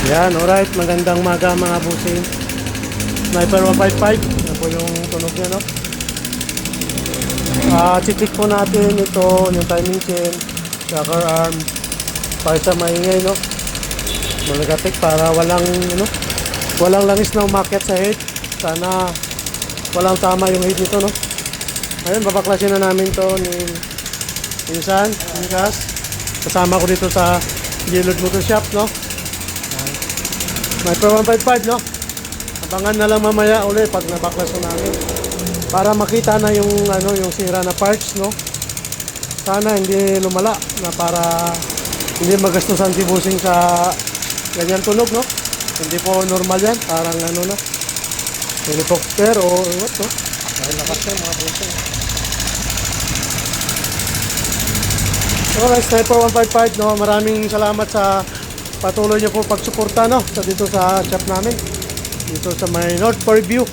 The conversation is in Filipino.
Yan, alright. Magandang maga mga busing. Sniper 155. Yan po yung tunog niya, no? Chitik po natin ito, yung timing chain, shocker arm, para sa maingay, no? Malagatik para walang langis na umakyat sa head. Sana walang tama yung head nito, no? Ayun, babaklasin na namin to ni Insan, Inkas. Kasama ko dito sa Gilod Motor Shop, no? Sniper 155, no? Abangan na lang mamaya ulit pag nabaklas na namin. Para makita na yung yung sira na parts, no? Sana hindi lumala na para hindi magastusan si busing sa ganyan tunog, no? Hindi po normal yan, parang na helicopter o what, no? Dahil lakas yan mga busing. Alright, Sniper 155, no? Maraming salamat sa patuloy niyo po pagsuporta, no? Dito sa shop namin, dito sa may North Fairview.